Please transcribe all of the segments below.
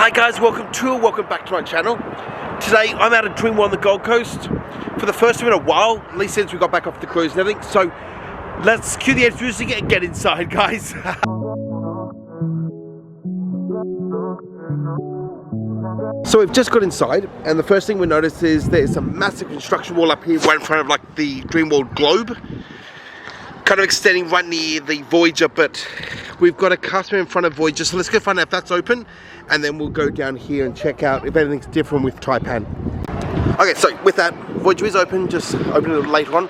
Hi guys, welcome back to my channel. Today I'm out at Dreamy on the Gold Coast for the first time in a while, at least since we got back off the cruise and everything. So let's cue the entrance music and get inside, guys. So we've just got inside, and the first thing we notice is there's a massive construction wall up here right in front of like the Dream World globe, kind of extending right near the Voyager, but we've got a customer in front of Voyager, so let's go find out if that's open, and then we'll go down here and check out if anything's different with Taipan. Okay, so with that, Voyager is open, just open it later on.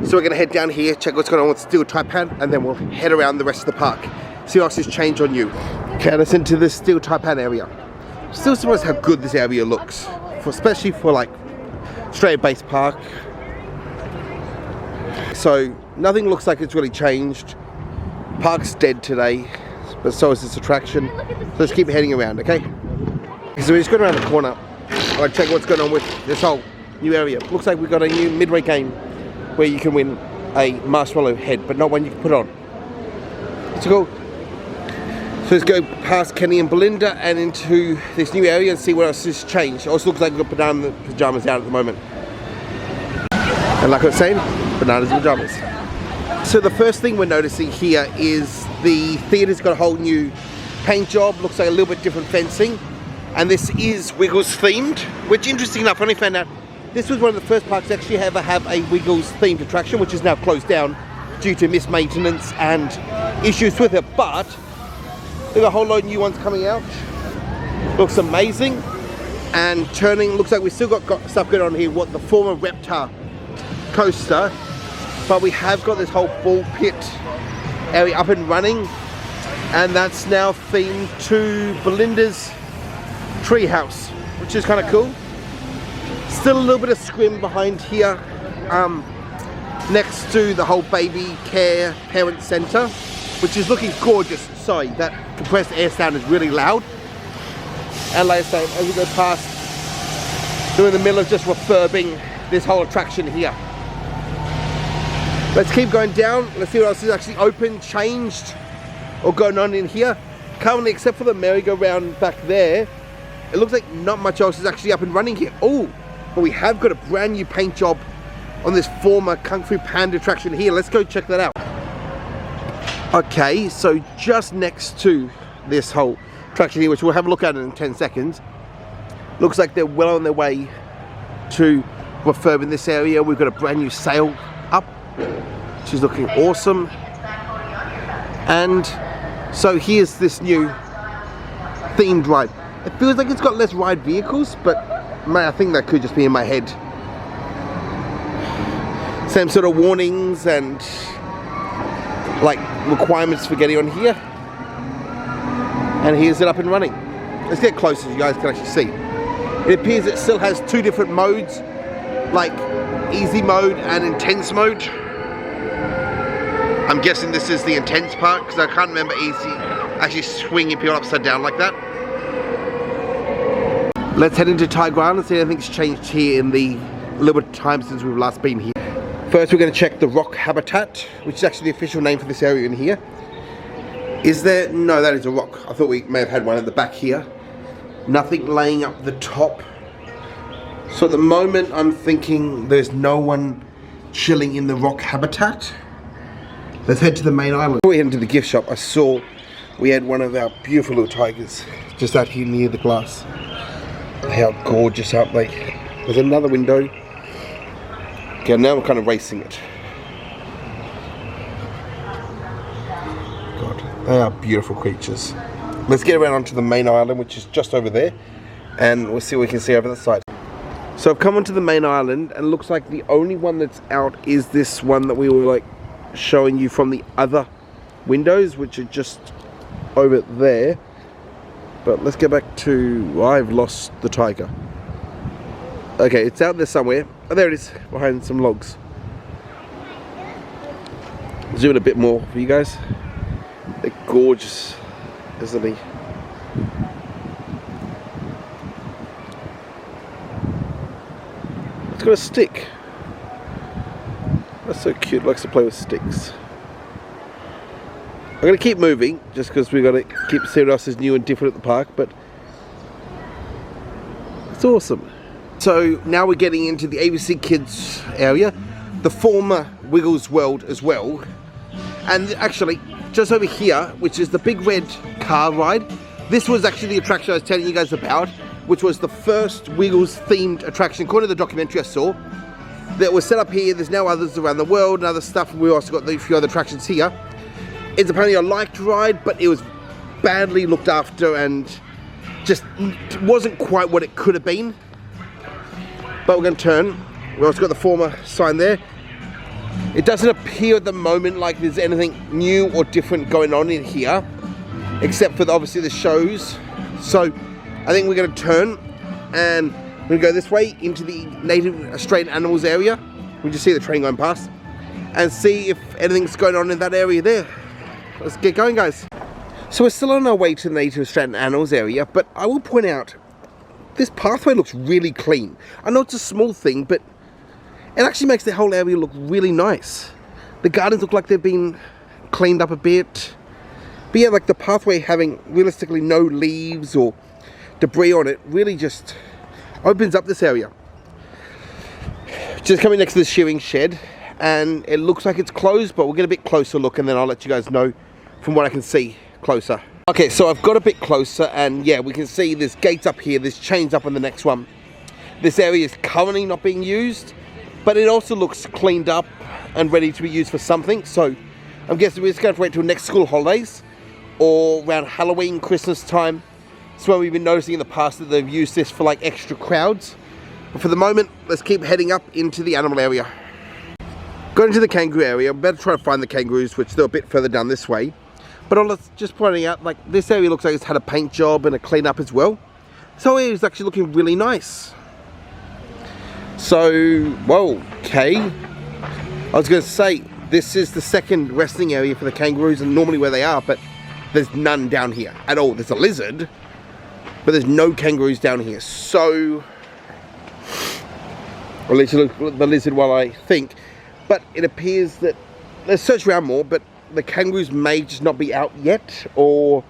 So we're gonna head down here, check what's going on with Steel Taipan, and then we'll head around the rest of the park, see what else has changed on you. Okay, let's into the Steel Taipan area. Still surprised how good this area looks, especially for like Australia-based park. So nothing looks like it's really changed. Park's dead today, but so is this attraction. So let's keep heading around, okay? So we just got around the corner. I'll check what's going on with this whole new area. Looks like we've got a new midway game where you can win a marshmallow head, but not one you can put on. It's cool. So let's go past Kenny and Belinda and into this new area and see what else has changed. It also looks like we've got banana pajamas out at the moment. And like I was saying, bananas and pajamas. So the first thing we're noticing here is the theatre's got a whole new paint job, looks like a little bit different fencing, and this is Wiggles themed, which interesting enough, I only found out this was one of the first parks to actually ever have a Wiggles themed attraction, which is now closed down due to mismaintenance and issues with it, but we've got a whole load of new ones coming out. Looks amazing, and turning, looks like we've still got stuff going on here, what the former Reptar coaster, but we have got this whole ball pit area up and running, and that's now themed to Belinda's treehouse, which is kind of cool. Still a little bit of scrim behind here, next to the whole baby care parent center, which is looking gorgeous. Sorry, that compressed air sound is really loud. And like I say, as we go past, we're in the middle of just refurbing this whole attraction here. Let's keep going down. Let's see what else is actually open, changed, or going on in here. Currently, except for the merry-go-round back there, it looks like not much else is actually up and running here. Oh, but we have got a brand new paint job on this former Kung Fu Panda attraction here. Let's go check that out. Okay, so just next to this whole attraction here, which we'll have a look at in 10 seconds, looks like they're well on their way to refurbing this area. We've got a brand new sail up, which is looking awesome. And so here's this new themed ride. It feels like it's got less ride vehicles, but man, I think that could just be in my head. Same sort of warnings and like requirements for getting on here, and here's it up and running. Let's get closer so you guys can actually see. It appears it still has two different modes, like easy mode and intense mode. I'm guessing this is the intense part because I can't remember easy actually swinging people upside down like that. Let's head into Tiger Island and see if anything's changed here in the little bit of time since we've last been here. First, we're going to check the rock habitat, which is actually the official name for this area in here. Is there? No, that is a rock. I thought we may have had one at the back here. Nothing laying up the top. So at the moment, I'm thinking there's no one chilling in the rock habitat. Let's head to the main island. Before we head into the gift shop, I saw we had one of our beautiful little tigers just out here near the glass. How gorgeous, aren't they? There's another window. Okay, now we're kind of racing it. God, they are beautiful creatures. Let's get around onto the main island, which is just over there, and we'll see what we can see over the side. So I've come onto the main island, and it looks like the only one that's out is this one that we were like showing you from the other windows, which are just over there. But let's get back to, I've lost the tiger. Okay, it's out there somewhere. Oh, there it is, behind some logs. Zoom in a bit more for you guys. They're gorgeous, isn't he? It's got a stick. That's so cute, likes to play with sticks. I'm going to keep moving just because we've got to keep seeing what else is new and different at the park, but It's awesome. So now we're getting into the ABC Kids area, the former Wiggles World as well. And actually, just over here, which is the big red car ride, this was actually the attraction I was telling you guys about, which was the first Wiggles themed attraction, according to the documentary I saw, that was set up here. There's now others around the world and other stuff. We also got a few other attractions here. It's apparently a liked ride, but it was badly looked after and just wasn't quite what it could have been. But we're going to turn. We also got the former sign there. It doesn't appear at the moment like there's anything new or different going on in here, except for obviously the shows. So I think we're going to turn and we're going to go this way into the native Australian animals area. We just see the train going past and see if anything's going on in that area there. Let's get going, guys. So we're still on our way to the native Australian animals area, but I will point out this pathway looks really clean. I know it's a small thing, but it actually makes the whole area look really nice. The gardens look like they've been cleaned up a bit. But yeah, like the pathway having realistically no leaves or debris on it really just opens up this area. Just coming next to the shearing shed, and it looks like it's closed, but we'll get a bit closer look and then I'll let you guys know from what I can see closer. Okay, so I've got a bit closer and yeah, we can see there's gates up here, there's chains up on the next one. This area is currently not being used, but it also looks cleaned up and ready to be used for something. So I'm guessing we're just going to wait till next school holidays or around Halloween, Christmas time. It's when we've been noticing in the past that they've used this for like extra crowds. But for the moment, let's keep heading up into the animal area. Going into the kangaroo area, I'm better try to find the kangaroos, which they're a bit further down this way. But I'm just pointing out, like this area looks like it's had a paint job and a clean up as well. So it is actually looking really nice. So, whoa, okay. I was going to say, this is the second resting area for the kangaroos and normally where they are, but there's none down here at all. There's a lizard, but there's no kangaroos down here. So, or at least look at the lizard while I think. But it appears that, let's search around more, but the kangaroos may just not be out yet, or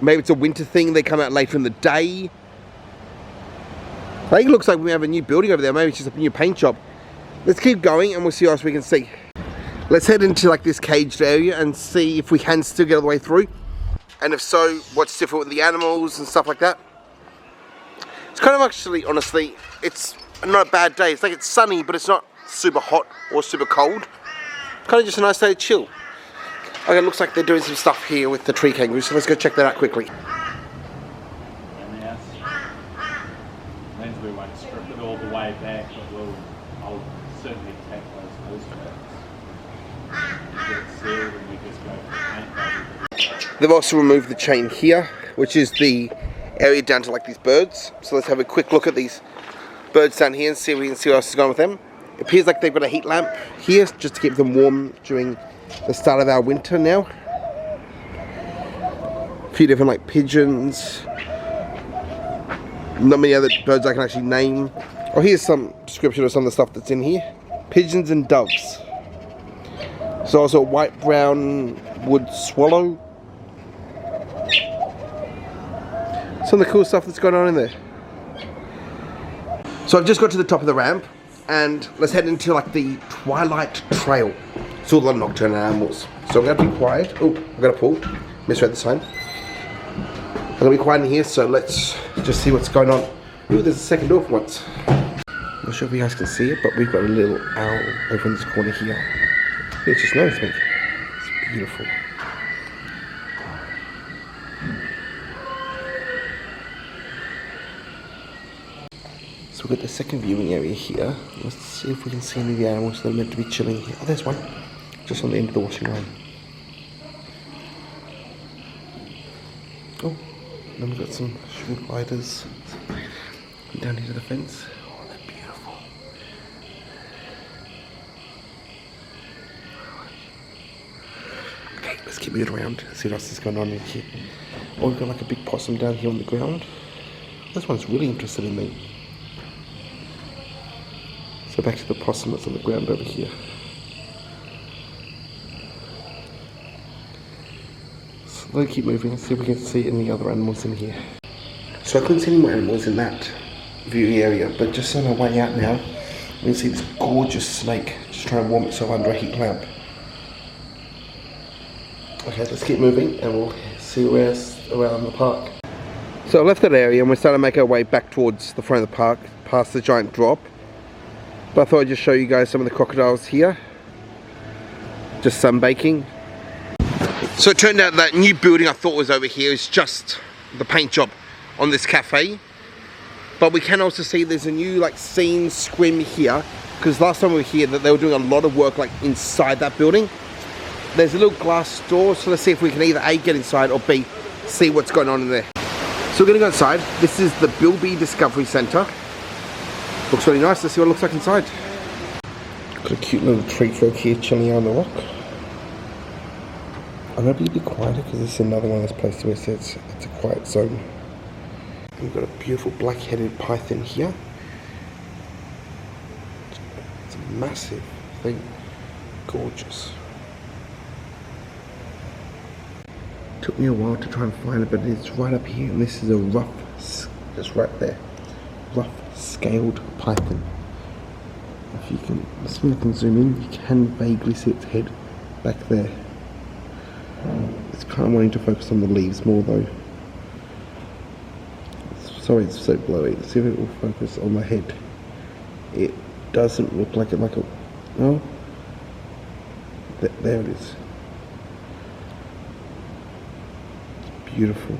maybe it's a winter thing, they come out later in the day. I think it looks like we have a new building over there, maybe it's just a new paint job. Let's keep going and we'll see what else we can see. Let's head into like this caged area and see if we can still get all the way through. And if so, what's different with the animals and stuff like that. It's kind of actually, honestly, it's not a bad day. It's like it's sunny, but it's not super hot or super cold. Kind of just a nice day to chill. Okay, it looks like they're doing some stuff here with the tree kangaroos, so let's go check that out quickly. Means we won't strip it all the way back, but I'll certainly take those get it sealed and we just go for paint. They've also removed the chain here, which is the area down to like these birds. So let's have a quick look at these birds down here and see if we can see what else is going on with them. It appears like they've got a heat lamp here just to keep them warm during the start of our winter now. A few different like pigeons. Not many other birds I can actually name. Oh, here's some description of some of the stuff that's in here. Pigeons and doves. So also a white brown wood swallow. Some of the cool stuff that's going on in there. So I've just got to the top of the ramp and let's head into like the Twilight Trail. It's all the nocturnal animals. So I'm going to be quiet. Oh, I've got to pull. Misread the sign. I'm going to be quiet in here, so let's just see what's going on. Ooh, there's a second door for once. I'm not sure if you guys can see it, but we've got a little owl over in this corner here. It just noticed me. It's beautiful. So we've got the second viewing area here. Let's see if we can see any of the animals that are meant to be chilling here. Oh, there's one. Just on the end of the washing line. Oh, then we've got some sugar gliders down here to the fence. Oh, they're beautiful. Okay, let's keep moving around, see what else is going on in here. Oh, we've got like a big possum down here on the ground. This one's really interested in me. So back to the possum that's on the ground over here. So let's keep moving and see if we can see any other animals in here. So I couldn't see any more animals in that viewing area, but just on our way out now, we can see this gorgeous snake just trying to warm itself under a heat lamp. Okay, let's keep moving and we'll see where else around the park. So I left that area and we're starting to make our way back towards the front of the park, past the giant drop. But I thought I'd just show you guys some of the crocodiles here. Just sunbaking. So it turned out that new building I thought was over here is just the paint job on this cafe. But we can also see there's a new like scene scrim here, because last time we were here that they were doing a lot of work like inside that building. There's a little glass door, so let's see if we can either A, get inside, or B, see what's going on in there. So we're gonna go inside. This is the Bilby Discovery Centre. Looks really nice. Let's see what it looks like inside. Got a cute little tree folk here chilling on the rock. I'm gonna be a bit quieter because this is another one of those places where it says it's a quiet zone. And we've got a beautiful black-headed python here. It's a massive thing. Gorgeous. Took me a while to try and find it, but it's right up here, and this is a rough, just right there, rough scaled python. If you can, let's see if I can zoom in, you can vaguely see its head back there. It's kind of wanting to focus on the leaves more though. Sorry, it's so blurry. Let's see if it will focus on the head. It doesn't look like it, like a, oh, there it is. Beautiful.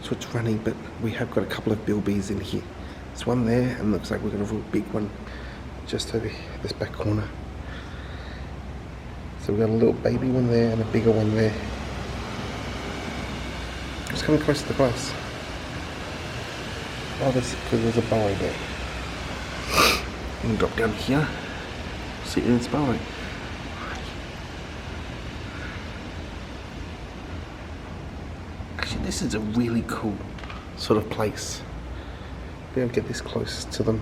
So it's running, but we have got a couple of bilbies in here. There's one there, and looks like we've got a real big one just over here, this back corner. So we've got a little baby one there and a bigger one there. Just coming close to the glass. Oh, because there's a burrow there. I'm gonna drop down here. See in its burrow. Actually, this is a really cool sort of place. Be able to get this close to them.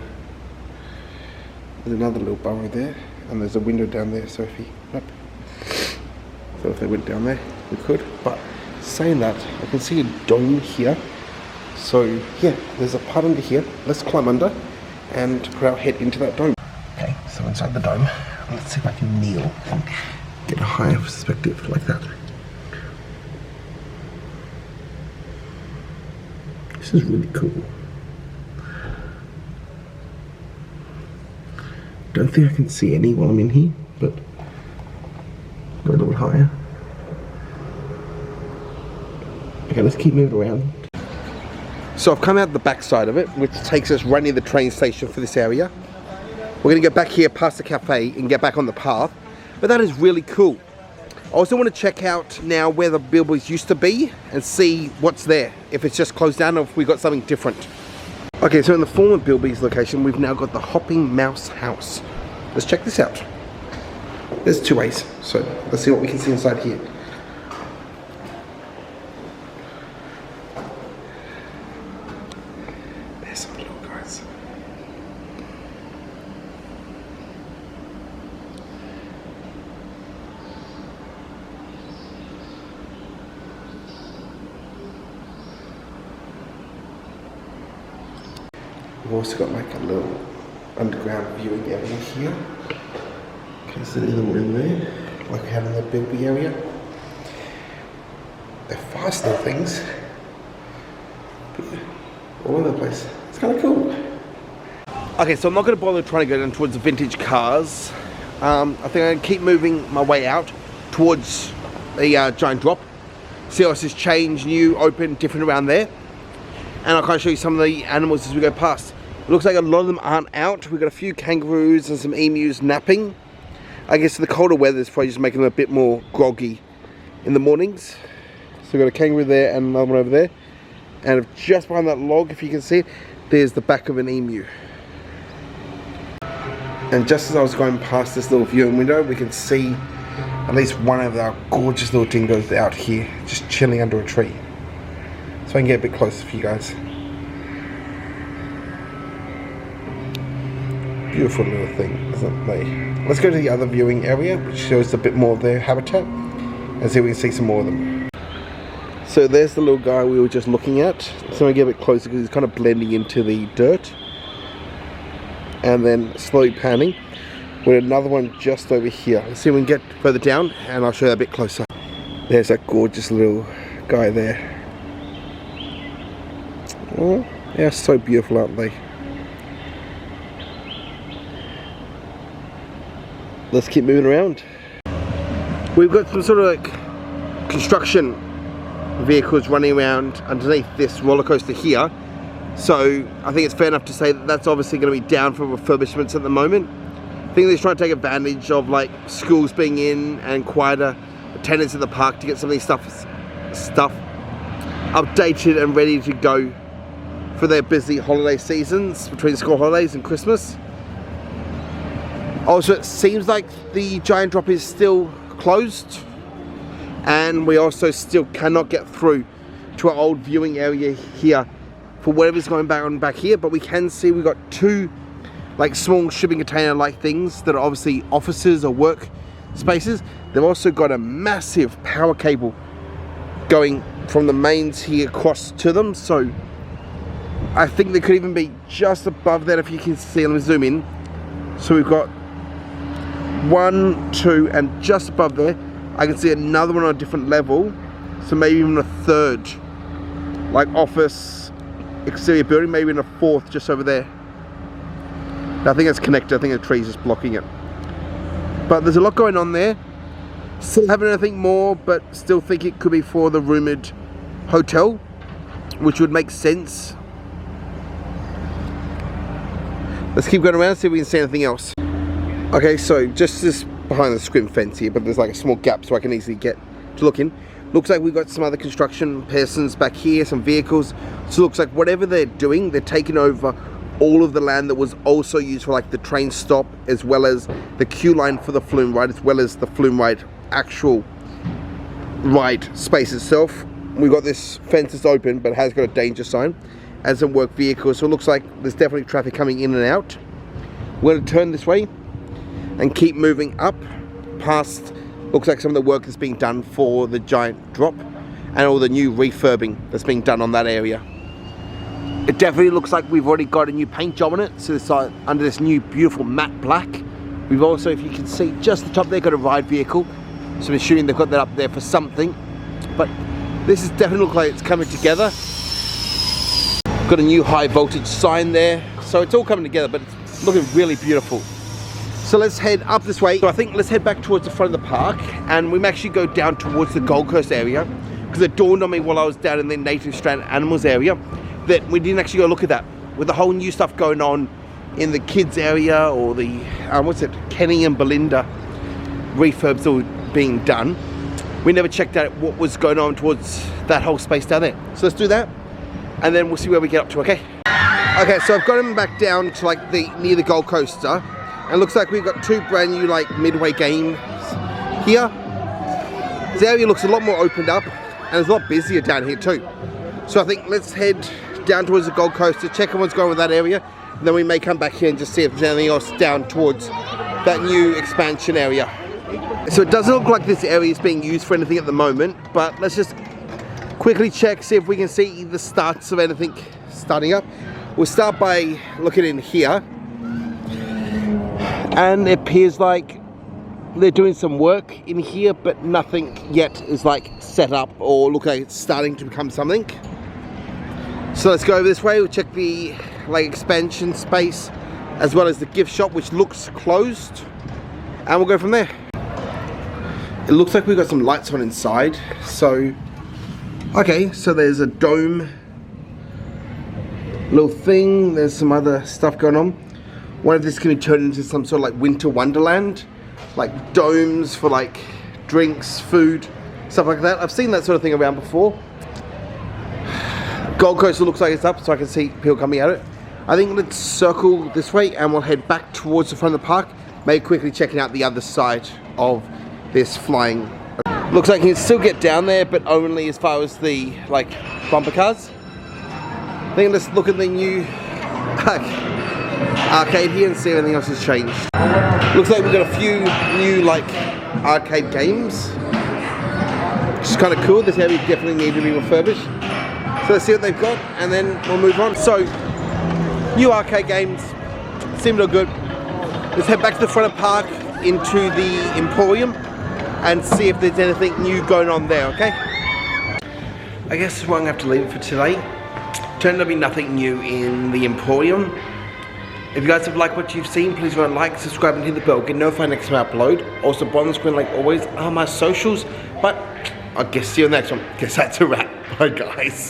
There's another little burrow there, and there's a window down there. So if they went down there, we could. But saying that, I can see a dome here. So yeah, there's a part under here. Let's climb under and put our head into that dome. Okay, so inside the dome, let's see if I can kneel and get a higher perspective like that. This is really cool. Don't think I can see any while I'm in here, but go a little higher. Okay, let's keep moving around. So I've come out the back side of it, which takes us right near the train station for this area. We're gonna go back here past the cafe and get back on the path, but that is really cool. I also want to check out now where the bilbies used to be and see what's there, if it's just closed down or if we got something different. Okay, so in the former bilbies location, we've now got the Hopping Mouse House. Let's check this out. There's two ways, so let's see what we can see inside here. There's some little guys. We've also got like a little underground viewing area here. Okay, so there's a little in there, like we had in the bilby area. They're fast little things. But yeah, all over the place. It's kind of cool. Okay, so I'm not going to bother trying to go down towards the vintage cars. I think I'm going to keep moving my way out towards the giant drop. See how it's just changed, new, open, different around there. And I'll kind of show you some of the animals as we go past. It looks like a lot of them aren't out. We've got a few kangaroos and some emus napping. I guess the colder weather is probably just making them a bit more groggy in the mornings. So we've got a kangaroo there and another one over there. And just behind that log, if you can see it, there's the back of an emu. And just as I was going past this little viewing window, we can see at least one of our gorgeous little dingoes out here, just chilling under a tree. So I can get a bit closer for you guys. Beautiful little thing, isn't they? Let's go to the other viewing area, which shows a bit more of their habitat, and see if we can see some more of them. So So there's the little guy we were just looking at. So I get a bit closer because he's kind of blending into the dirt. And then slowly panning. With another one just over here. Let's see if we can get further down and I'll show you a bit closer. There's that gorgeous little guy there. Oh, they're so beautiful, aren't they? Let's keep moving around. We've got some sort of like construction vehicles running around underneath this roller coaster here. So I think it's fair enough to say that that's obviously going to be down for refurbishments at the moment. I think they're trying to take advantage of like schools being in and quieter attendance in the park to get some of these stuff updated and ready to go for their busy holiday seasons between school holidays and Christmas. Also, it seems like the giant drop is still closed, and we also still cannot get through to our old viewing area here for whatever's going on back here. But we can see we've got two like small shipping container like things that are obviously offices or work spaces. They've also got a massive power cable going from the mains here across to them, so I think they could even be just above that if you can see. Let me zoom in. So we've got 1, 2, and just above there I can see another one on a different level, so maybe even a third like office exterior building, maybe in a fourth just over there. I think it's connected. I think the tree's just blocking it, but there's a lot going on there. Still haven't anything more, but still think it could be for the rumoured hotel, which would make sense. Let's keep going around, see if we can see anything else. Okay, so just this behind the screen fence here, but there's like a small gap so I can easily get to look in. Looks like we've got some other construction persons back here, some vehicles. So it looks like whatever they're doing, they're taking over all of the land that was also used for like the train stop, as well as the queue line for the flume ride, as well as the flume ride actual ride space itself. We've got this fence that's open but has got a danger sign and some work vehicles, so it looks like there's definitely traffic coming in and out. We're going to turn this way and keep moving up past, looks like some of the work that's being done for the giant drop and all the new refurbing that's being done on that area. It definitely looks like we've already got a new paint job on it, so it's under this new beautiful matte black. We've also, if you can see just the top there, got a ride vehicle, so I'm assuming they've got that up there for something. But this is definitely look like it's coming together. Got a new high voltage sign there, so it's all coming together, but it's looking really beautiful. So let's head up this way. So I think let's head back towards the front of the park, and we may actually go down towards the Gold Coast area, because it dawned on me while I was down in the native stranded animals area that we didn't actually go look at that. With the whole new stuff going on in the kids area, or the what's it, Kenny and Belinda refurbs all being done, we never checked out what was going on towards that whole space down there. So let's do that, and then we'll see where we get up to. Okay, so I've got him back down to like near the Gold Coaster, and it looks like we've got two brand new like midway games here. This area looks a lot more opened up, and it's a lot busier down here too. So I think let's head down towards the Gold Coast to check on what's going on with that area, and then we may come back here and just see if there's anything else down towards that new expansion area. So it doesn't look like this area is being used for anything at the moment, but let's just quickly check, see if we can see the starts of anything starting up. We'll start by looking in here, and it appears like they're doing some work in here, but nothing yet is like set up or look like it's starting to become something. So let's go over this way. We'll check the like expansion space as well as the gift shop, which looks closed, and we'll go from there. It looks like we've got some lights on inside. So okay, so there's a dome little thing, there's some other stuff going on. One of this can be turned into some sort of like winter wonderland, like domes for like drinks, food, stuff like that. I've seen that sort of thing around before. Gold Coast looks like it's up, so I can see people coming at it. I think let's circle this way and we'll head back towards the front of the park, maybe quickly checking out the other side of this flying. Looks like you can still get down there, but only as far as the like bumper cars. I think let's look at the new arcade here and see if anything else has changed. Looks like we've got a few new like arcade games. which is kind of cool. This area definitely needs to be refurbished. So let's see what they've got, and then we'll move on. So, new arcade games seem to look good. Let's head back to the front of the park into the Emporium and see if there's anything new going on there, okay? I guess we're going to have to leave it for today. Turned out to be nothing new in the Emporium. If you guys have liked what you've seen, please remember to like, subscribe and hit the bell. Get notified next time I upload. Also, bottom of the screen, like always, are my socials. But I guess see you on the next one. Guess that's a wrap. Bye, guys.